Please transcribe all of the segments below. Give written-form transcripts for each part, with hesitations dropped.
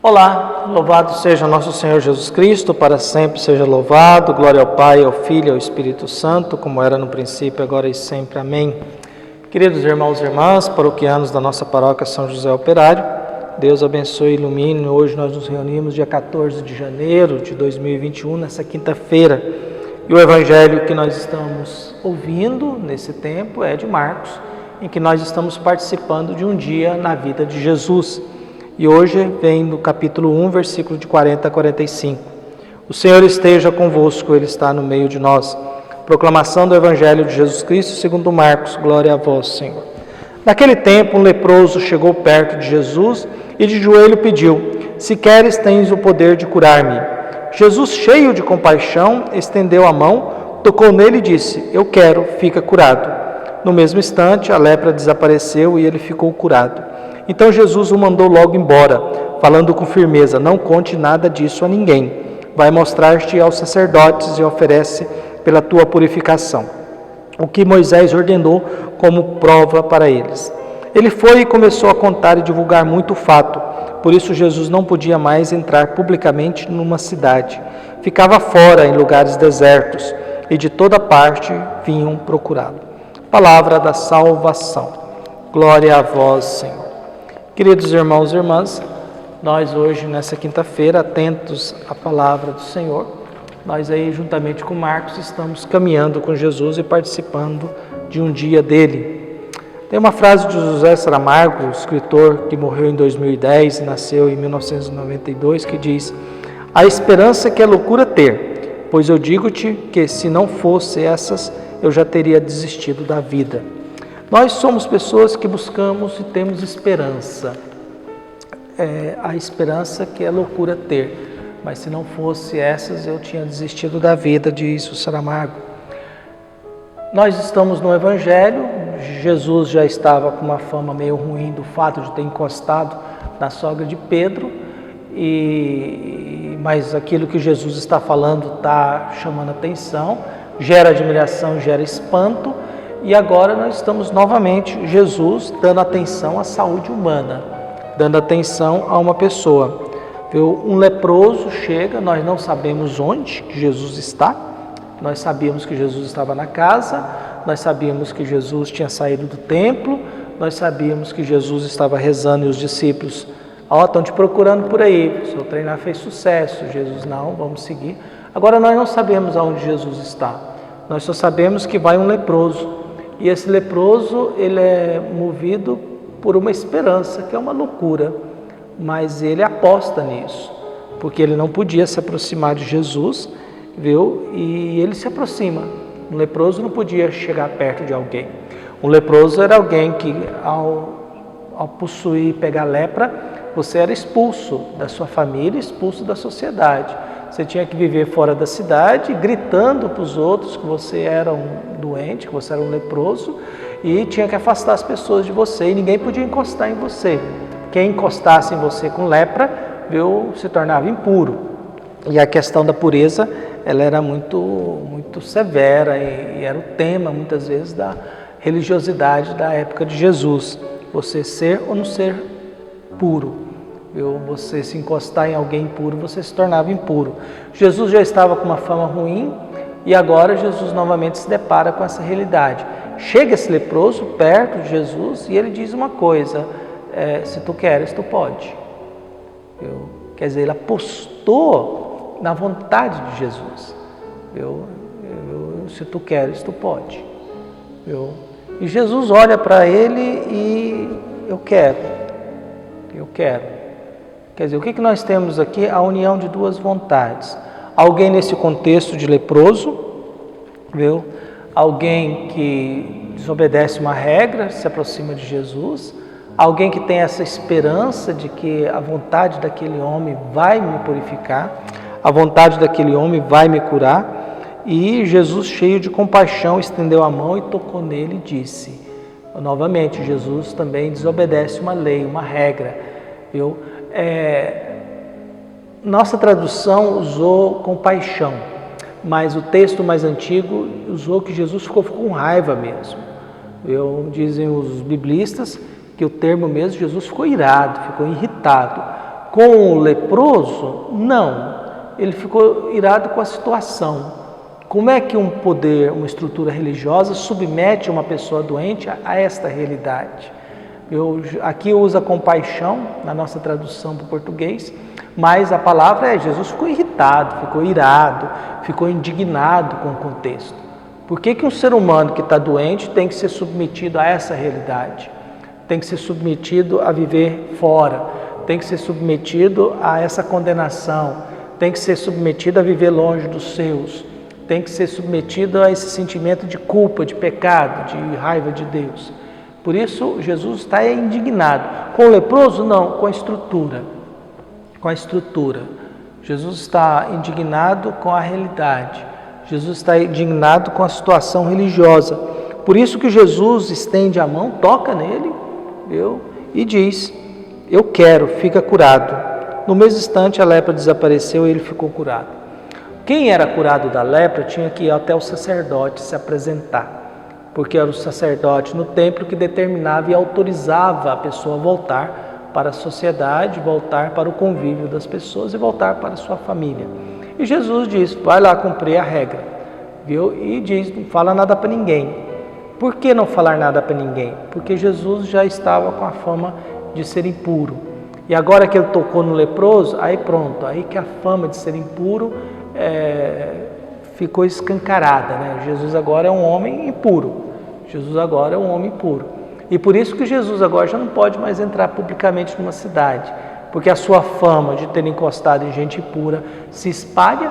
Olá, louvado seja nosso Senhor Jesus Cristo, para sempre seja louvado, glória ao Pai, ao Filho e ao Espírito Santo, como era no princípio, agora e sempre. Amém. Queridos irmãos e irmãs, paroquianos da nossa paróquia São José Operário, Deus abençoe e ilumine. Hoje nós nos reunimos dia 14 de janeiro de 2021, nessa quinta-feira, e o Evangelho que nós estamos ouvindo nesse tempo é de Marcos, em que nós estamos participando de um dia na vida de Jesus. E hoje vem no capítulo 1, versículo de 40 a 45. O Senhor esteja convosco, Ele está no meio de nós. Proclamação do Evangelho de Jesus Cristo segundo Marcos. Glória a vós, Senhor. Naquele tempo, um leproso chegou perto de Jesus e de joelho pediu: se queres, tens o poder de curar-me. Jesus, cheio de compaixão, estendeu a mão, tocou nele e disse: eu quero, fica curado. No mesmo instante, a lepra desapareceu e ele ficou curado. Então Jesus o mandou logo embora, falando com firmeza: não conte nada disso a ninguém. Vai mostrar-te aos sacerdotes e oferece pela tua purificação o que Moisés ordenou como prova para eles. Ele foi e começou a contar e divulgar muito o fato. Por isso Jesus não podia mais entrar publicamente numa cidade. Ficava fora em lugares desertos e de toda parte vinham procurá-lo. Palavra da salvação. Glória a vós, Senhor. Queridos irmãos e irmãs, nós hoje, nessa quinta-feira, atentos à palavra do Senhor, nós aí, juntamente com Marcos, estamos caminhando com Jesus e participando de um dia dele. Tem uma frase de José Saramago, escritor que morreu em 2010 e nasceu em 1992, que diz: a esperança que é loucura ter, pois eu digo-te que se não fosse essas, eu já teria desistido da vida. Nós somos pessoas que buscamos e temos esperança. A esperança que é loucura ter, mas se não fosse essas, eu tinha desistido da vida, diz o Saramago. Nós estamos no Evangelho. Jesus já estava com uma fama meio ruim do fato de ter encostado na sogra de Pedro, mas aquilo que Jesus está falando está chamando atenção, gera admiração, gera espanto. E agora nós estamos novamente, Jesus, dando atenção à saúde humana, dando atenção a uma pessoa. Um leproso chega, nós não sabemos onde que Jesus está, nós sabíamos que Jesus estava na casa, nós sabíamos que Jesus tinha saído do templo, nós sabíamos que Jesus estava rezando e os discípulos: estão te procurando por aí, seu treinar fez sucesso. Jesus: não, vamos seguir. Agora nós não sabemos aonde Jesus está, nós só sabemos que vai um leproso. E esse leproso, ele é movido por uma esperança, que é uma loucura, mas ele aposta nisso, porque ele não podia se aproximar de Jesus, e ele se aproxima. Um leproso não podia chegar perto de alguém. Um leproso era alguém que, ao possuir e pegar lepra, você era expulso da sua família, expulso da sociedade. Você tinha que viver fora da cidade, gritando para os outros que você era um doente, que você era um leproso, e tinha que afastar as pessoas de você, e ninguém podia encostar em você. Quem encostasse em você com lepra, se tornava impuro. E a questão da pureza, ela era muito severa, e era o tema, muitas vezes, da religiosidade da época de Jesus. Você ser ou não ser puro. Você se encostar em alguém impuro, você se tornava impuro. Jesus já estava com uma fama ruim e agora Jesus novamente se depara com essa realidade. Chega esse leproso perto de Jesus e ele diz uma coisa: se tu queres, tu pode. Quer dizer, ele apostou na vontade de Jesus. Se tu queres, tu pode. E Jesus olha para ele e: eu quero. Quer dizer, o que nós temos aqui? A união de duas vontades. Alguém nesse contexto de leproso, alguém que desobedece uma regra, se aproxima de Jesus, alguém que tem essa esperança de que a vontade daquele homem vai me purificar, a vontade daquele homem vai me curar. E Jesus, cheio de compaixão, estendeu a mão e tocou nele e disse. Novamente, Jesus também desobedece uma lei, uma regra. Nossa tradução usou compaixão, mas o texto mais antigo usou que Jesus ficou com raiva mesmo. Dizem os biblistas que o termo mesmo, Jesus ficou irado, ficou irritado, Com o leproso, não. Ele ficou irado com a situação. Como é que um poder, uma estrutura religiosa submete uma pessoa doente a esta realidade? Aqui usa compaixão, na nossa tradução para o português, mas a palavra Jesus ficou irritado, ficou irado, ficou indignado com o contexto. Por que um ser humano que está doente tem que ser submetido a essa realidade? Tem que ser submetido a viver fora, tem que ser submetido a essa condenação, tem que ser submetido a viver longe dos seus, tem que ser submetido a esse sentimento de culpa, de pecado, de raiva de Deus. Por isso, Jesus está indignado. Com o leproso, não, com a estrutura. Com a estrutura. Jesus está indignado com a realidade. Jesus está indignado com a situação religiosa. Por isso que Jesus estende a mão, toca nele, e diz: eu quero, fica curado. No mesmo instante, a lepra desapareceu e ele ficou curado. Quem era curado da lepra tinha que ir até o sacerdote se apresentar, porque era o sacerdote no templo que determinava e autorizava a pessoa a voltar para a sociedade, voltar para o convívio das pessoas e voltar para a sua família. E Jesus diz: vai lá cumprir a regra, e diz: não fala nada para ninguém. Por que não falar nada para ninguém? Porque Jesus já estava com a fama de ser impuro. E agora que ele tocou no leproso, aí pronto, aí que a fama de ser impuro ficou escancarada, né? Jesus agora é um homem impuro. Jesus agora é um homem puro. E por isso que Jesus agora já não pode mais entrar publicamente numa cidade, porque a sua fama de ter encostado em gente impura se espalha.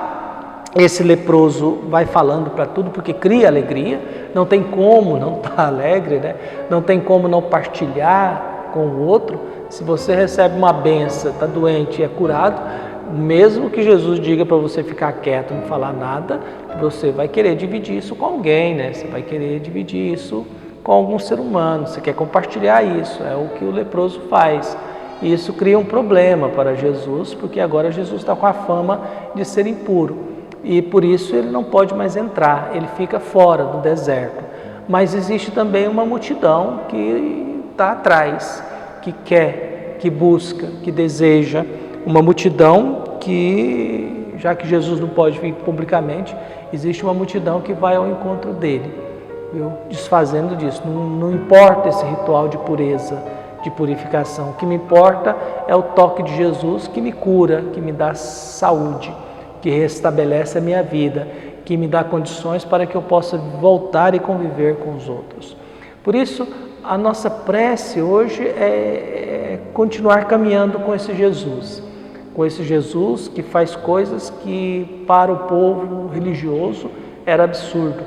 Esse leproso vai falando para tudo, porque cria alegria, não tem como não estar alegre, né? Não tem como não partilhar com o outro. Se você recebe uma benção, está doente e é curado, mesmo que Jesus diga para você ficar quieto, não falar nada, você vai querer dividir isso com alguém, né? Você vai querer dividir isso com algum ser humano, você quer compartilhar isso, é o que o leproso faz. E isso cria um problema para Jesus, porque agora Jesus está com a fama de ser impuro. E por isso ele não pode mais entrar, ele fica fora do deserto. Mas existe também uma multidão que está atrás, que quer, que busca, que deseja. Uma multidão que, já que Jesus não pode vir publicamente, existe uma multidão que vai ao encontro dele, desfazendo disso. Não importa esse ritual de pureza, de purificação. O que me importa é o toque de Jesus que me cura, que me dá saúde, que restabelece a minha vida, que me dá condições para que eu possa voltar e conviver com os outros. Por isso, a nossa prece hoje é continuar caminhando com esse Jesus que faz coisas que para o povo religioso era absurdo.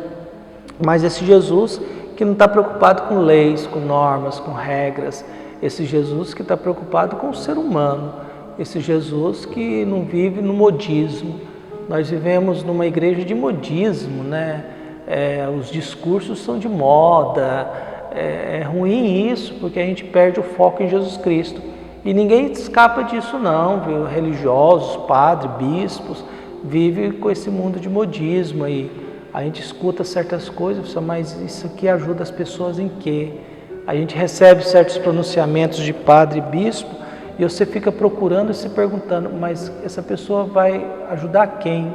Mas esse Jesus que não está preocupado com leis, com normas, com regras, esse Jesus que está preocupado com o ser humano, esse Jesus que não vive no modismo. Nós vivemos numa igreja de modismo, né? Os discursos são de moda, é ruim isso, porque a gente perde o foco em Jesus Cristo. E ninguém escapa disso não, viu? Religiosos, padres, bispos, vivem com esse mundo de modismo aí. A gente escuta certas coisas, mas isso aqui ajuda as pessoas em quê? A gente recebe certos pronunciamentos de padre e bispo, e você fica procurando e se perguntando, mas essa pessoa vai ajudar quem?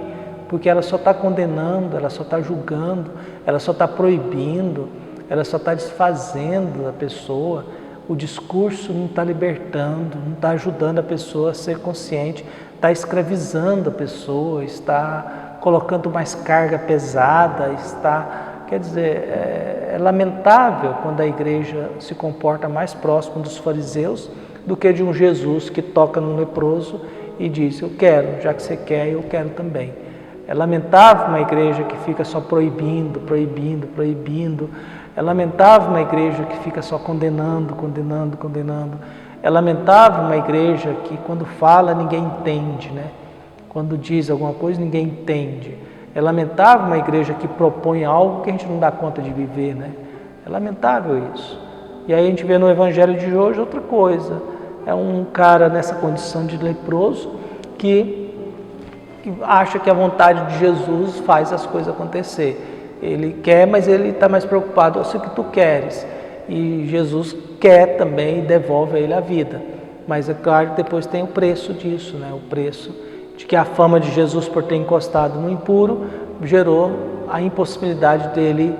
Porque ela só está condenando, ela só está julgando, ela só está proibindo, ela só está desfazendo a pessoa. O discurso não está libertando, não está ajudando a pessoa a ser consciente, está escravizando a pessoa, está colocando mais carga pesada, quer dizer, é lamentável quando a igreja se comporta mais próximo dos fariseus do que de um Jesus que toca no leproso e diz: eu quero, já que você quer, eu quero também. É lamentável uma igreja que fica só proibindo. É lamentável uma igreja que fica só condenando. É lamentável uma igreja que quando fala ninguém entende, né? Quando diz alguma coisa ninguém entende. É lamentável uma igreja que propõe algo que a gente não dá conta de viver, né? É lamentável isso. E aí a gente vê no evangelho de hoje outra coisa. É um cara nessa condição de leproso que acha que a vontade de Jesus faz as coisas acontecer. Ele quer, mas ele está mais preocupado com o que tu queres. E Jesus quer também e devolve a ele a vida. Mas é claro que depois tem o preço disso, né? O preço de que a fama de Jesus por ter encostado no impuro gerou a impossibilidade dele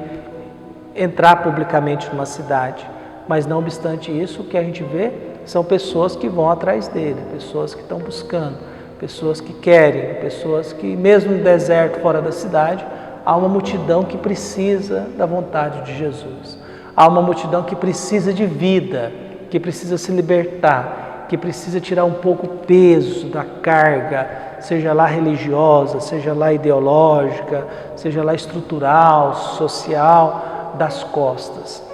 entrar publicamente numa cidade. Mas não obstante isso, o que a gente vê são pessoas que vão atrás dele, pessoas que estão buscando, pessoas que querem, pessoas que mesmo no deserto, fora da cidade, há uma multidão que precisa da vontade de Jesus. Há uma multidão que precisa de vida, que precisa se libertar, que precisa tirar um pouco o peso da carga, seja lá religiosa, seja lá ideológica, seja lá estrutural, social, das costas.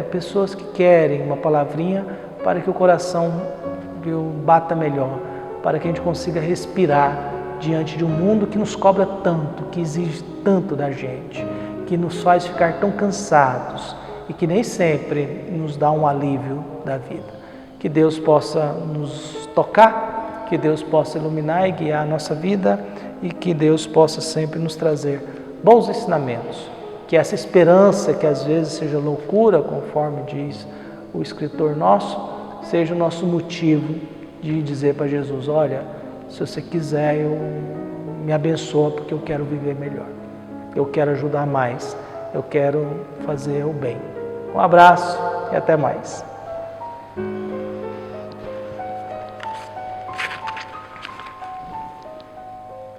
Pessoas que querem uma palavrinha para que o coração bata melhor, para que a gente consiga respirar diante de um mundo que nos cobra tanto, que exige tanto da gente, que nos faz ficar tão cansados e que nem sempre nos dá um alívio da vida. Que Deus possa nos tocar, que Deus possa iluminar e guiar a nossa vida e que Deus possa sempre nos trazer bons ensinamentos. Que essa esperança, que às vezes seja loucura, conforme diz o escritor nosso, seja o nosso motivo de dizer para Jesus: olha, se você quiser, me abençoa, porque eu quero viver melhor, eu quero ajudar mais, eu quero fazer o bem. Um abraço e até mais.